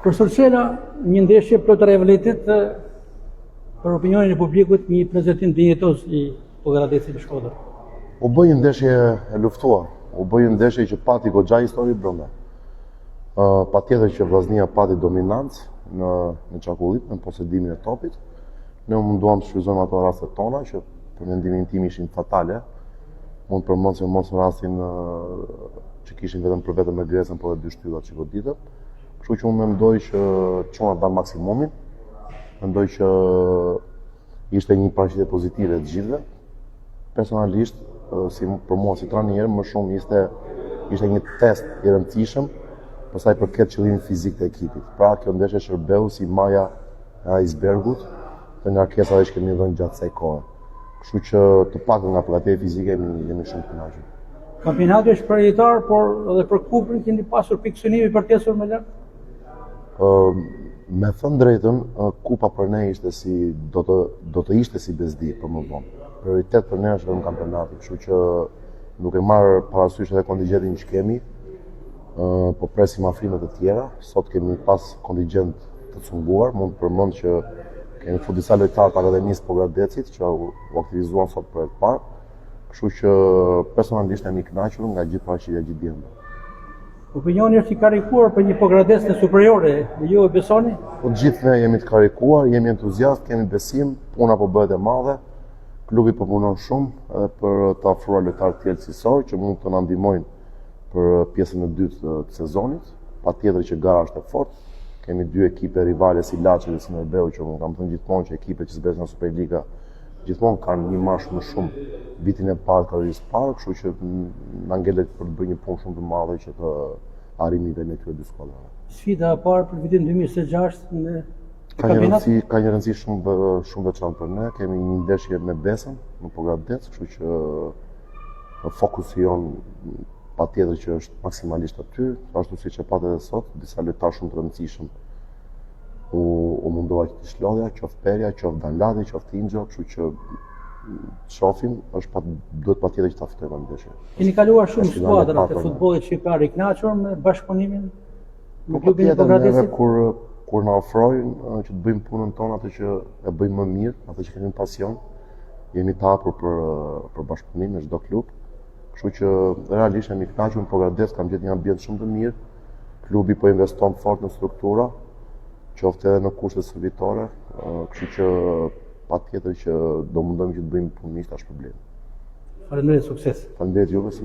Profesor Çela, një ndeshje plot rivalitet për opinionin e publikut, një prezantim dinjetoz i Pogradesit të Shkodër. U bë një ndeshje e luftuar, u bë një ndeshje që pati goxha histori brenda. Patjetër që Vllaznia pati dominancë në çakullit, në posedimin e topit. Ne u munduam të shfrytëzojmë ato rastet tona që për mendimin tim ishin fatale. Mund të përmend se mos rastin që kishin vetëm për vetëm me Gresën, por edhe dy shtyllat që goditën. Kështu që unë mendoj që çunat dhan maksimumin. Mendoj që ishte një paraqitje pozitive të gjithëve. Personalisht, për mua si trajner, më shumë ishte një test i rëndësishëm për sa i përket qëllimit fizik të ekipit. Pra, kjo ndeshje shërbeu si maja e icebergut të ngarkesave që kemi dhënë gjatë kësaj kohe. Kështu që të paktën nga përgatitja fizike jemi shumë të kënaqur. Kampionati është prioritar, por edhe për kupën keni pasur pikë synimi për të ecur më lart? Me thënë drejtën, kupa për ne do të ishte si bezdi për më vonë. Prioritet për ne është vetëm kampionati, kështu që nuk e marr parasysh edhe kontingjentin që kemi, po presim afrimet të tjera. Sot kemi pas kontingjent të cunguar, mund të përmend që kemi fut disa lojtarë të Akademisë Pogradecit që u aktivizuan sot për herë të parë. Kështu që personalisht jam i kënaqur nga gjithë paraqitja gjithë ditën. Opinioni është i karikuar për një Pogradecë superiore, ju e besoni? Po gjithë ne jemi të karikuar, jemi entuziast, kemi besim, puna po bëhet e madhe. Klubi po punon shumë edhe për të ofruar lojtarë të tjerë cilësor që mund të na ndihmojnë për pjesën e dytë të sezonit. Patjetër që gara është e fortë. Kemi dy ekipe rivale si Laçi dhe si Nerbeu, që unë kam thënë gjithmonë që ekipet që zbresën në Superliga gjithmonë kanë një marsh më shumë vitin e parë karrierës së parë, kështu që na ngelet për të bërë një punë shumë të madhe që të arrijmë nivelin e këtyre dy skuadrave. Sfida e parë për vitin 2026 në Ka një rëndësi shumë veçantë për ne. Kemi një ndeshje me Besën në Pogradec, kështu që fokusi jon patjetër që është maksimalisht aty, ashtu siç e patë edhe sot, disa lojtarë shumë të rëndësishëm u mundova që të shlodhja, qoftë Perja, qoftë Danladi, qoftë Inxho, kështu që shohim, duhet patjetër që ta fitojmë atë ndeshje. Keni kaluar shumë skuadra të futbollit shqiptar, i kënaqur me bashkëpunimin me klubin e Pogradecit? Kur na ofrojnë që të bëjmë punën tonë, atë që e bëjmë më mirë, atë që kemi pasion, jemi të hapur për bashkëpunim me çdo klub. Kështu që realisht jemi të kënaqur me Pogradec, kam gjetur një ambient shumë të mirë. Klubi po investon fort në struktura, qoftë edhe në kushte servitore, kështu që patjetër që do mundohemi që të bëjmë punë mish tash problem. Faleminderit, sukses. Faleminderit juve.